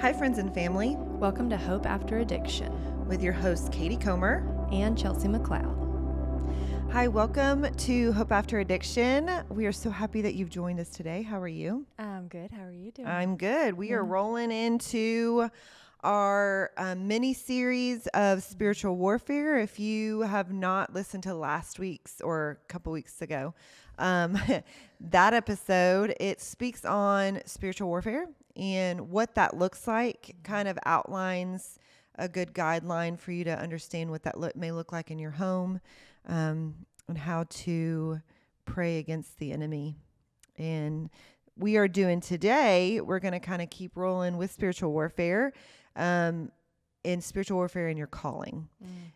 Hi, friends and family, Welcome to Hope After Addiction with your host, Katie Comer. and Chelsea McLeod. Hi, welcome to Hope After Addiction. We are so happy that you've joined us today. How are you? I'm good. How are you doing? I'm good. We are rolling into our mini series of spiritual warfare. If you have not listened to last week's or a couple weeks ago, that episode, it speaks on spiritual warfare and what that looks like, kind of outlines a good guideline for you to understand what that may look like in your home, and how to pray against the enemy. And we are doing today, we're going to kind of keep rolling with spiritual warfare, in spiritual warfare in your calling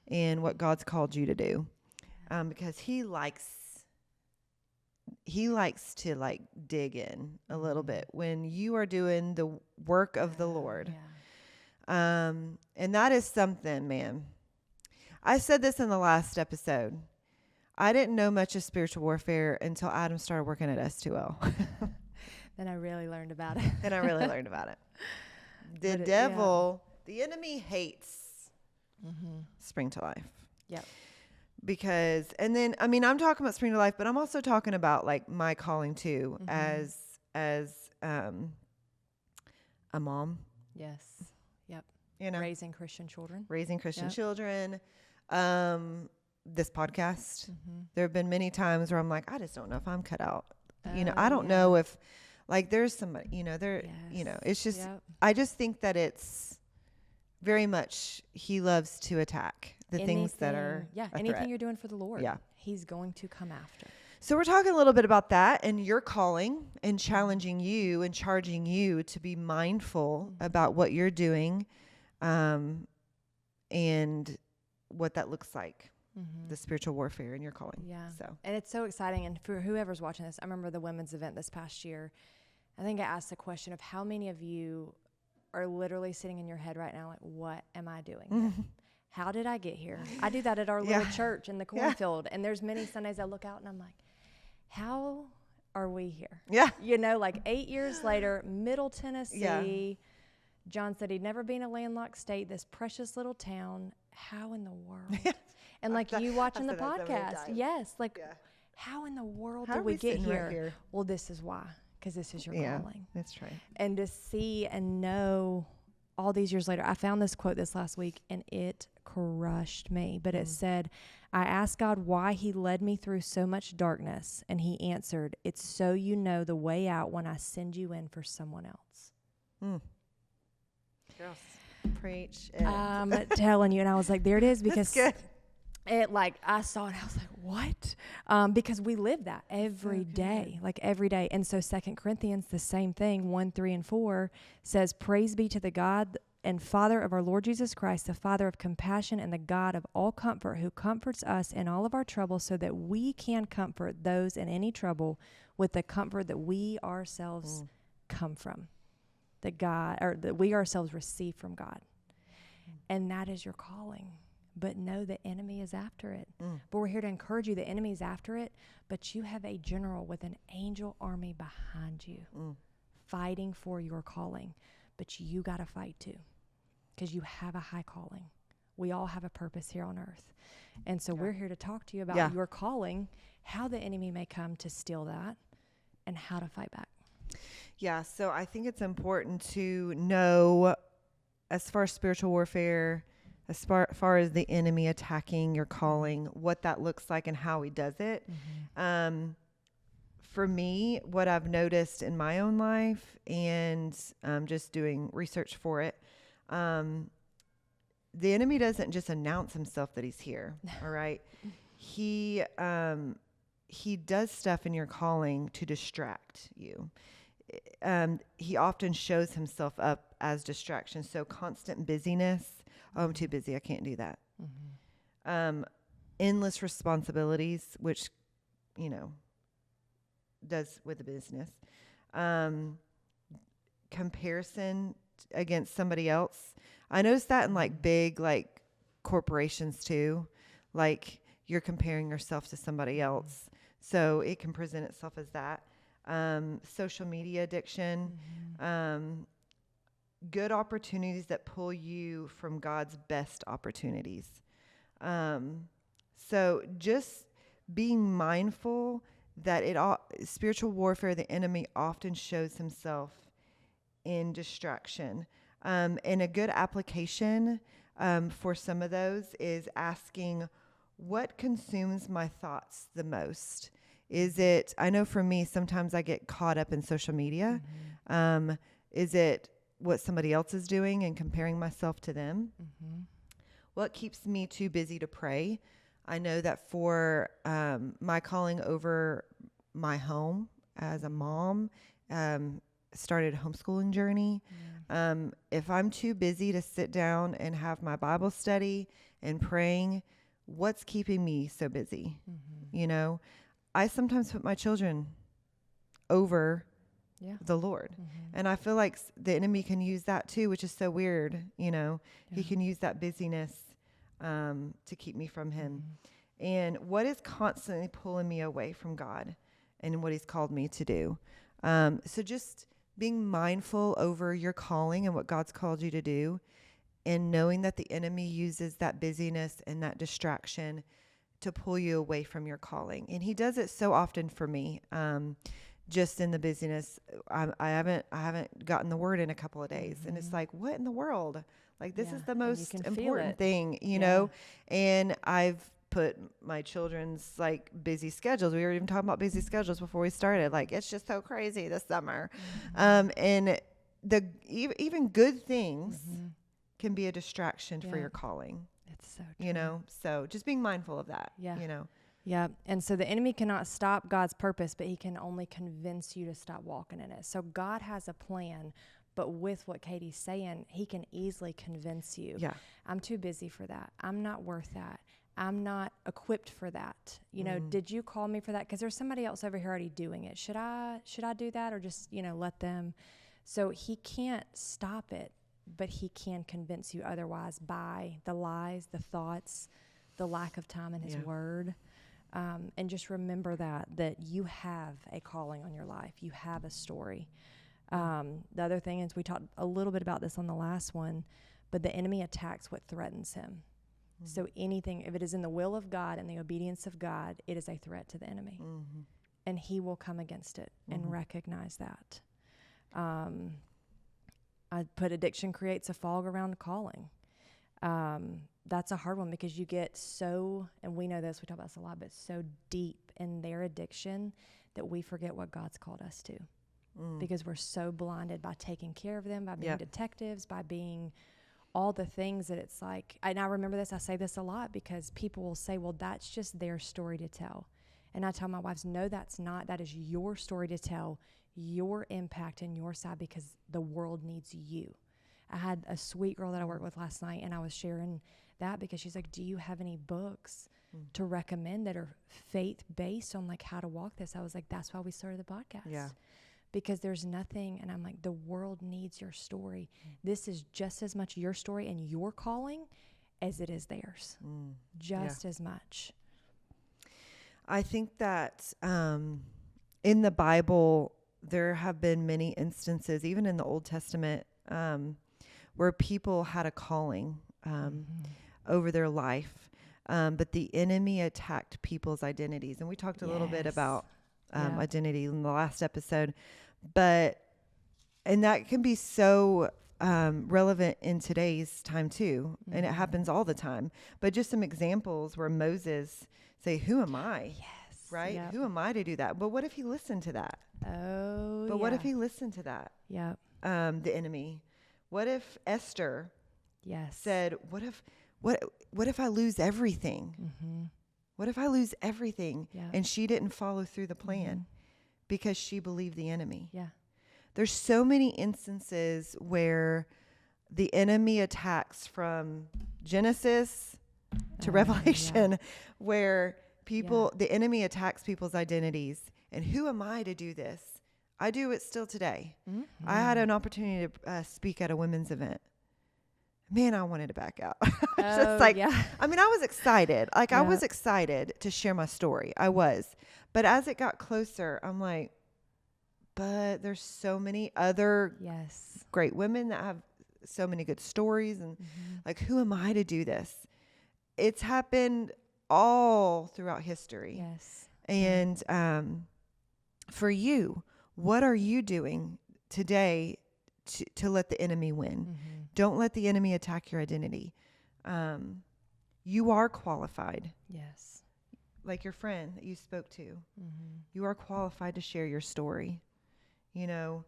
and what God's called you to do. Because he likes to like dig in a little bit when you are doing the work of the Lord. And that is something, man. I said this in the last episode. I didn't know much of spiritual warfare until Adam started working at S2L. Then I really learned about it. And I really learned about it. The But devil, the enemy hates Spring to Life. Yep. Because, and then, I mean, I'm talking about Spring to Life, but I'm also talking about like my calling too, as a mom, Yes. Yep. you know, Raising Christian children. raising Christian Yep. children. This podcast, there have been many times where I'm like, I just don't know if I'm cut out. I don't know if like there's somebody, it's just, I just think that it's very much, he loves to attack the things that are a anything threat. you're doing for the Lord. Yeah. He's going to come after. So we're talking a little bit about that and your calling and challenging you and charging you to be mindful about what you're doing, and what that looks like, the spiritual warfare in your calling. Yeah. So, And it's so exciting. And for whoever's watching this, I remember the women's event this past year. I think I asked the question of how many of you are literally sitting in your head right now, like, what am I doing here? How did I get here? I do that at our little church in the cornfield. And there's many Sundays I look out and I'm like, how are we here? yeah. Like 8 years later, Middle Tennessee. Yeah. John said he'd never been in a landlocked state, this precious little town. How in the world? And like you watching the said that so many podcast. times. Yes. Like, Yeah. how in the world How did are we get sitting right here? here? Well, this is why. Because this is your Yeah, calling. that's right. And to see and know all these years later, I found this quote this last week and it crushed me. But it said, I asked God why he led me through so much darkness. And he answered, it's so you know the way out when I send you in for someone else. Girls, preach it. I'm telling you. And I was like, there it is. Because That's good. it like, I saw it. I was like, what? Because we live that every day, like every day. And so 2 Corinthians, the same thing, 1:3-4 says, praise be to the God and Father of our Lord Jesus Christ, the Father of compassion and the God of all comfort, who comforts us in all of our trouble so that we can comfort those in any trouble with the comfort that we ourselves come from, that we ourselves receive from God. And that is your calling. But no, the enemy is after it. But we're here to encourage you. The enemy is after it, but you have a general with an angel army behind you fighting for your calling. But you got to fight too, because you have a high calling. We all have a purpose here on earth. And so we're here to talk to you about your calling, how the enemy may come to steal that, and how to fight back. Yeah, so I think it's important to know, as far as spiritual warfare, as far as the enemy attacking your calling, what that looks like and how he does it. For me, what I've noticed in my own life and just doing research for it, the enemy doesn't just announce himself that he's here. All right. He does stuff in your calling to distract you. He often shows himself up as distraction. So constant busyness. Oh, I'm too busy. I can't do that. Endless responsibilities, which, does with the business. Comparison against somebody else. I noticed that in like big, like corporations too. Like you're comparing yourself to somebody else. So it can present itself as that. Social media addiction. good opportunities that pull you from God's best opportunities. So just being mindful that spiritual warfare, the enemy often shows himself in distraction. And a good application for some of those is asking, what consumes my thoughts the most? Is it, I know for me, sometimes I get caught up in social media. Is it what somebody else is doing and comparing myself to them? What keeps me too busy to pray? I know that for my calling over my home as a mom, started a homeschooling journey. If I'm too busy to sit down and have my Bible study and praying, what's keeping me so busy? You know, I sometimes put my children over the Lord. And I feel like the enemy can use that too, which is so weird. You know, he can use that busyness to keep me from him. And what is constantly pulling me away from God and what he's called me to do? So just being mindful over your calling and what God's called you to do, and knowing that the enemy uses that busyness and that distraction to pull you away from your calling. And he does it so often for me. Just in the busyness, I haven't gotten the word in a couple of days. And it's like, what in the world? Like, this is the most important thing, you know? And I've put my children's like busy schedules. We were even talking about busy schedules before we started. Like, it's just so crazy this summer. And even good things can be a distraction for your calling. It's so true. You know, so just being mindful of that, you know. Yeah. And so the enemy cannot stop God's purpose, but he can only convince you to stop walking in it. So God has a plan, but with what Katie's saying, he can easily convince you. I'm too busy for that. I'm not worth that. I'm not equipped for that. You know, did you call me for that? Because there's somebody else over here already doing it. Should I do that, or just, you know, let them? So he can't stop it, but he can convince you otherwise by the lies, the thoughts, the lack of time in his word. And just remember that you have a calling on your life. You have a story. The other thing is, we talked a little bit about this on the last one, but the enemy attacks what threatens him. So anything, if it is in the will of God and the obedience of God, it is a threat to the enemy. And he will come against it and recognize that. I put addiction creates a fog around calling. That's a hard one, because you get so, and we know this, we talk about this a lot, but so deep in their addiction that we forget what God's called us to. Because we're so blinded by taking care of them, by being detectives, by being all the things that it's like. And I remember this, I say this a lot, because people will say, well, that's just their story to tell. And I tell my wives, no, that's not. That is your story to tell, your impact and your side, because the world needs you. I had a sweet girl that I worked with last night, and I was sharing that because she's like, do you have any books to recommend that are faith-based on like how to walk this? I was like, that's why we started the podcast. Because there's nothing, and I'm like, the world needs your story. This is just as much your story and your calling as it is theirs. Just as much. I think that in the Bible, there have been many instances, even in the Old Testament, where people had a calling over their life, but the enemy attacked people's identities. And we talked a little bit about identity in the last episode, and that can be so relevant in today's time too. And it happens all the time. But just some examples where Moses say, who am I? Right? Who am I to do that? But what if he listened to that? But what if he listened to that? The enemy. What if Esther said, what if I lose everything? What if I lose everything? And she didn't follow through the plan because she believed the enemy. There's so many instances where the enemy attacks from Genesis to Revelation, where the enemy attacks people's identities. And who am I to do this? I do it still today. I had an opportunity to speak at a women's event. Man, I wanted to back out. I mean, I was excited. I was excited to share my story. I was. But as it got closer, I'm like, but there's so many other great women that have so many good stories and like, who am I to do this? It's happened all throughout history. Yes. And for you, what are you doing today to let the enemy win? Don't let the enemy attack your identity. You are qualified. Yes. Like your friend that you spoke to. You are qualified to share your story. You know,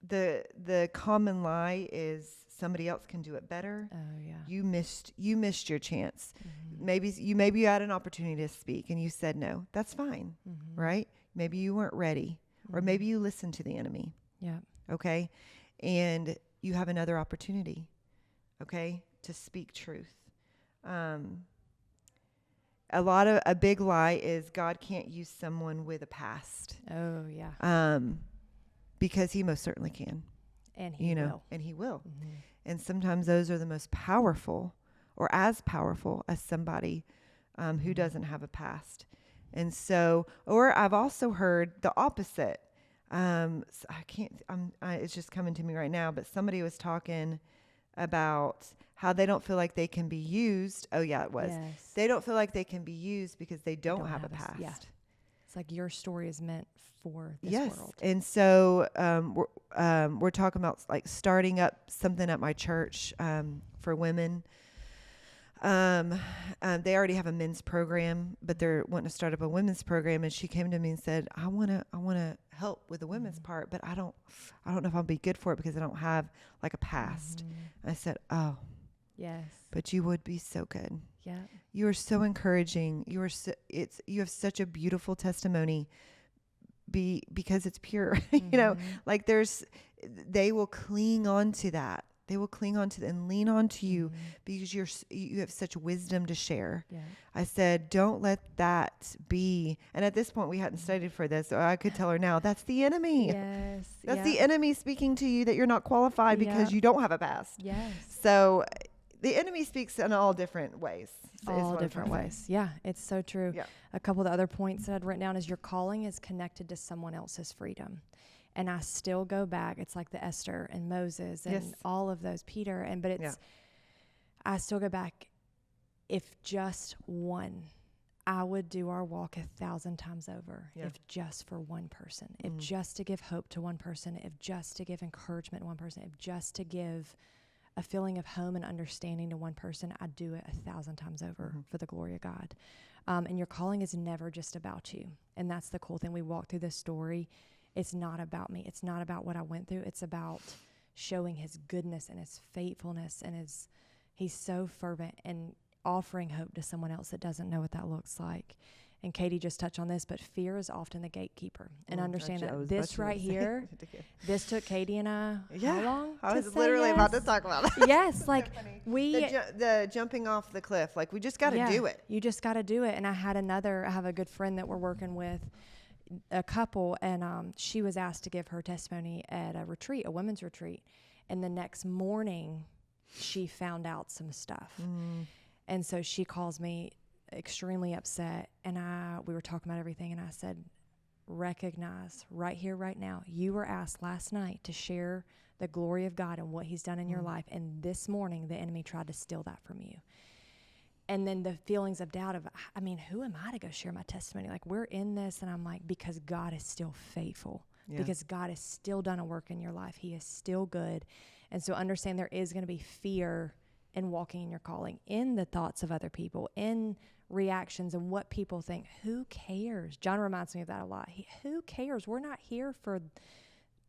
the common lie is somebody else can do it better. Oh yeah. You missed your chance. Maybe you had an opportunity to speak and you said no. That's fine, right? Maybe you weren't ready, or maybe you listened to the enemy. Yeah. Okay, and you have another opportunity. Okay, to speak truth. A big lie is God can't use someone with a past. Oh yeah. Because he most certainly can. And he will. And he will. And sometimes those are the most powerful, or as powerful as somebody who doesn't have a past. And so, or I've also heard the opposite. It's just coming to me right now, but somebody was talking about how they don't feel like they can be used. Oh yeah, it was. Yes. They don't feel like they can be used because they don't have a past. Yeah. It's like your story is meant for this world. And so we're talking about like starting up something at my church for women. They already have a men's program, but they're wanting to start up a women's program. And she came to me and said, I want to help with the women's part, but I don't know if I'll be good for it because I don't have like a past. I said, oh, yes, but you would be so good. Yeah. You are so encouraging. You have such a beautiful testimony because it's pure, like they will cling on to that. They will cling on to and lean on to you because you have such wisdom to share. Yeah. I said, don't let that be. And at this point, we hadn't studied for this, so I could tell her now, that's the enemy. Yes. That's the enemy speaking to you that you're not qualified because you don't have a past. Yes. So the enemy speaks in all different ways. All different ways. Yeah, it's so true. Yeah. A couple of the other points that I'd written down is your calling is connected to someone else's freedom. And I still go back. It's like the Esther and Moses and all of those, Peter. But I still go back. If just one, I would do our walk 1,000 times over. Yeah. If just for one person, if just to give hope to one person, if just to give encouragement to one person, if just to give a feeling of home and understanding to one person, I'd do it 1,000 times over for the glory of God. And your calling is never just about you. And that's the cool thing. We walk through this story. It's not about me. It's not about what I went through. It's about showing his goodness and his faithfulness and he's so fervent and offering hope to someone else that doesn't know what that looks like. And Katie just touched on this, but fear is often the gatekeeper. And understand that this right here, this took Katie and I how long? I was literally about to talk about that. Yes, like the jumping off the cliff. Like we just got to do it. You just got to do it. And I have a good friend that we're working with, a couple, and she was asked to give her testimony at a retreat, a women's retreat. And the next morning, she found out some stuff. And so she calls me extremely upset, and we were talking about everything, and I said, recognize right here, right now, you were asked last night to share the glory of God and what he's done in your life, and this morning the enemy tried to steal that from you. And then the feelings of doubt of, who am I to go share my testimony? Like, we're in this, and I'm like, because God is still faithful, because God has still done a work in your life. He is still good. And so understand there is going to be fear in walking in your calling, in the thoughts of other people, in reactions and what people think. Who cares? John reminds me of that a lot. Who cares? We're not here for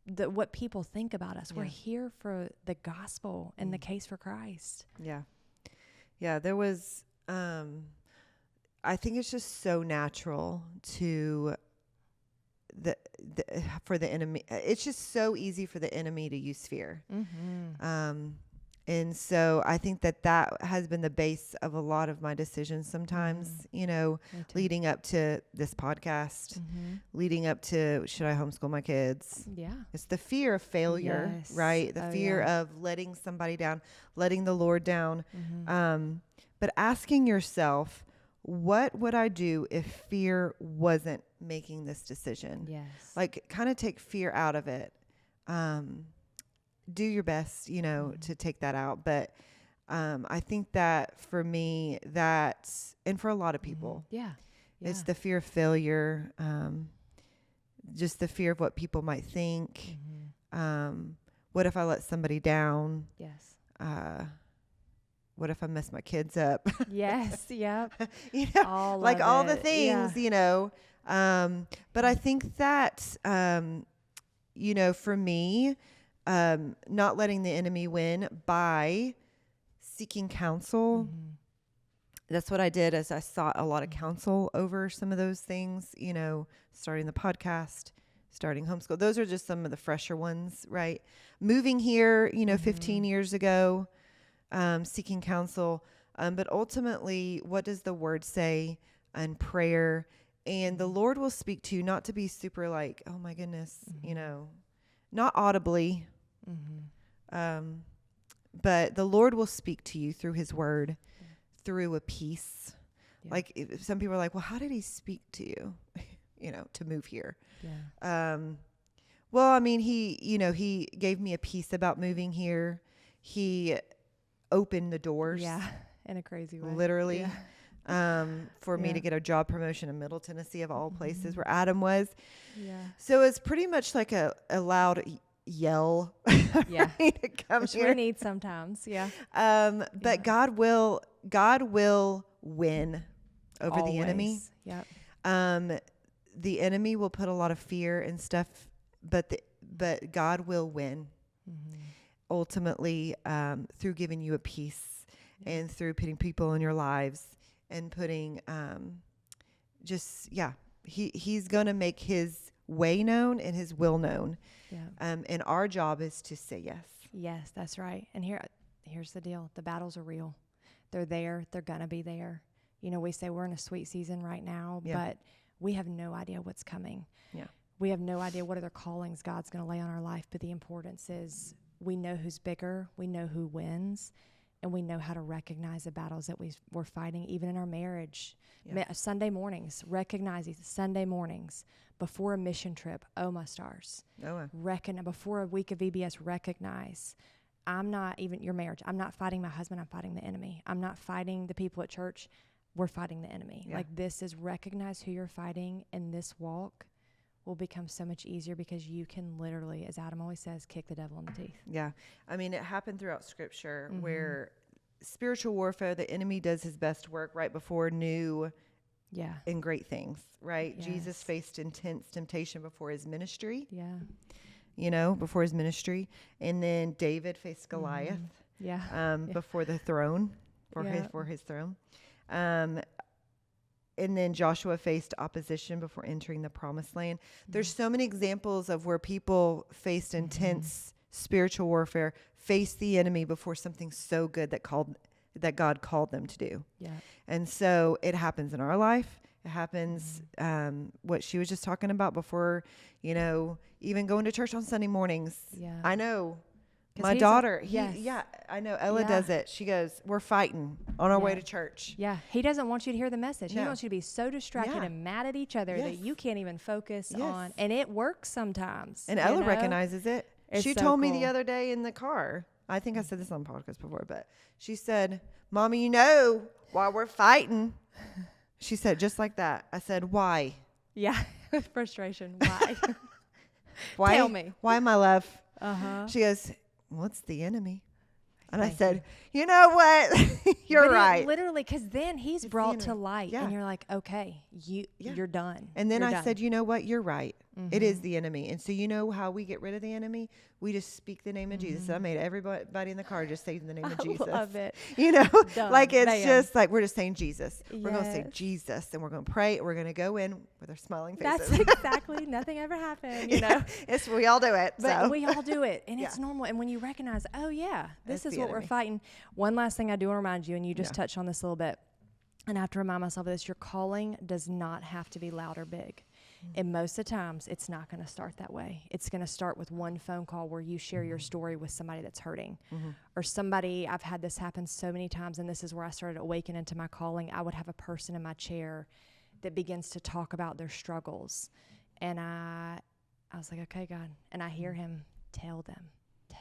what people think about us. We're here for the gospel and the case for Christ. Yeah, there was, I think it's just so natural to for the enemy. It's just so easy for the enemy to use fear. And so I think that has been the base of a lot of my decisions sometimes, leading up to this podcast, leading up to, should I homeschool my kids? Yeah. It's the fear of failure, right? The fear of letting somebody down, letting the Lord down. But asking yourself, what would I do if fear wasn't making this decision? Yes. Like, kind of take fear out of it. do your best, to take that out. But I think that for me, and for a lot of people, Yeah. it's the fear of failure, just the fear of what people might think. What if I let somebody down? Yes. What if I mess my kids up? Yes. Yep. All the things, but I think that, for me, not letting the enemy win by seeking counsel. That's what I did, as I sought a lot of counsel over some of those things, starting the podcast, starting homeschool. Those are just some of the fresher ones, right? Moving here, 15 years ago, seeking counsel. But ultimately, what does the word say? And prayer. And the Lord will speak to you, not to be super like, oh my goodness, not audibly. But the Lord will speak to you through his word, through a peace. Yeah. Like some people are like, well, how did he speak to you, to move here? Yeah. Well, I mean, he gave me a peace about moving here. He opened the doors. Yeah. In a crazy way. Literally. Yeah. For me to get a job promotion in Middle Tennessee, of all places, where Adam was. Yeah. So it's pretty much like a loud yell. Yeah. To come Which here. we need sometimes. Yeah. But God will win over Always. the enemy. Yep. The enemy will put a lot of fear and stuff, but God will win. Ultimately, through giving you a peace and through putting people in your lives and putting, he's going to make his way known and his will known. Yeah. And our job is to say yes. Yes, that's right. And here's the deal. The battles are real. They're there. They're going to be there. We say we're in a sweet season right now, but we have no idea what's coming. Yeah. We have no idea what other callings God's going to lay on our life. But the importance is we know who's bigger. We know who wins. And we know how to recognize the battles that we're fighting, even in our marriage. Yeah. Sunday mornings, recognize these Sunday mornings before a mission trip. Oh, my stars. Before a week of VBS, recognize I'm not even your marriage. I'm not fighting my husband. I'm fighting the enemy. I'm not fighting the people at church. We're fighting the enemy. Yeah. Like this is recognize who you're fighting, and this walk will become so much easier because you can literally, as Adam always says, kick the devil in the teeth. Yeah. I mean, it happened throughout Scripture where spiritual warfare, the enemy does his best work right before new and great things, right? Yes. Jesus faced intense temptation before his ministry. Yeah. Before his ministry. And then David faced Goliath. Before the throne, for his throne. And then Joshua faced opposition before entering the promised land. There's so many examples of where people faced intense spiritual warfare, faced the enemy before something so good that God called them to do. Yeah. And so it happens in our life. It happens, what she was just talking about before, even going to church on Sunday mornings. Yeah. I know. My daughter, I know Ella does it. She goes, we're fighting on our way to church. Yeah. He doesn't want you to hear the message. No. He wants you to be so distracted and mad at each other that you can't even focus on. And it works sometimes. And Ella recognizes it. She told me the other day in the car, I think I said this on podcast before, but she said, Mommy, why we're fighting. She said, just like that. I said, why? Yeah. With frustration. Why? Why? Tell me. Why, my love? She goes, what's the enemy? And I said, you know what? You're right. Literally, because then he's brought to light, and you're like, okay, you're done. And then I said, you know what? You're right. It is the enemy. And so you know how we get rid of the enemy? We just speak the name of Jesus. I made everybody in the car just say the name of Jesus. I love it. Like it's just like we're just saying Jesus. We're going to say Jesus, and we're going to pray. We're going to go in with our smiling faces. That's exactly. Nothing ever happened, we all do it. But we all do it, and it's normal. And when you recognize, oh, yeah, this is what we're fighting. One last thing I do want to remind you, and you just touched on this a little bit, and I have to remind myself of this, your calling does not have to be loud or big. And most of the times, it's not going to start that way. It's going to start with one phone call where you share your story with somebody that's hurting. Or somebody, I've had this happen so many times, and this is where I started awakening to my calling. I would have a person in my chair that begins to talk about their struggles. And I was like, okay, God. And I hear him tell them.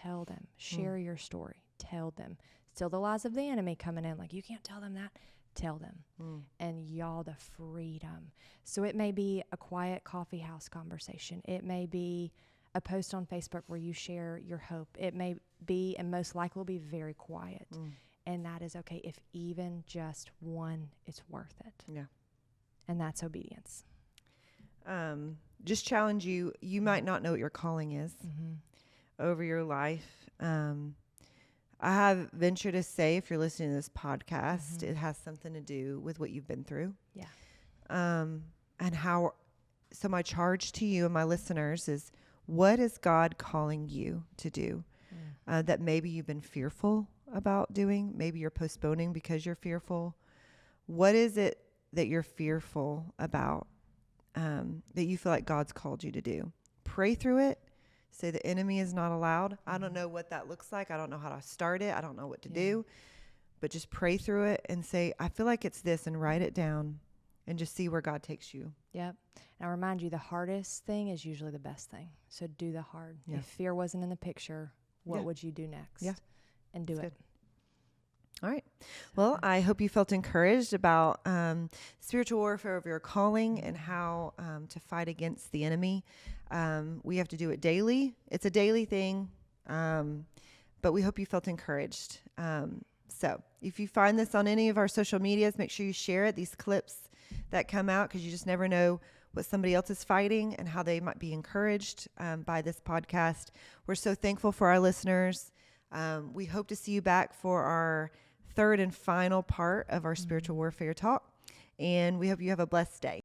Tell them. Share your story. Tell them. Still the lies of the enemy coming in, like, you can't tell them that. Tell them. And y'all, the freedom. So it may be a quiet coffee house conversation. It may be a post on Facebook where you share your hope. It may be, and most likely will be, very quiet. And that is okay. If even just one, it's worth it. Yeah. And that's obedience. Just challenge you. You might not know what your calling is over your life. I have venture to say, if you're listening to this podcast, it has something to do with what you've been through. Yeah. And how, so my charge to you and my listeners is, what is God calling you to do that maybe you've been fearful about doing? Maybe you're postponing because you're fearful. What is it that you're fearful about that you feel like God's called you to do? Pray through it. Say the enemy is not allowed. I don't know what that looks like. I don't know how to start it. I don't know what to do. But just pray through it and say, I feel like it's this, and write it down and just see where God takes you. Yep. And I remind you, the hardest thing is usually the best thing. So do the hard. Yeah. If fear wasn't in the picture, what would you do next? Yeah. And do That's it. good. All right. Well, I hope you felt encouraged about spiritual warfare of your calling and how to fight against the enemy. We have to do it daily. It's a daily thing, but we hope you felt encouraged. So if you find this on any of our social medias, make sure you share it, these clips that come out, because you just never know what somebody else is fighting and how they might be encouraged by this podcast. We're so thankful for our listeners. We hope to see you back for our third and final part of our spiritual warfare talk, and we hope you have a blessed day.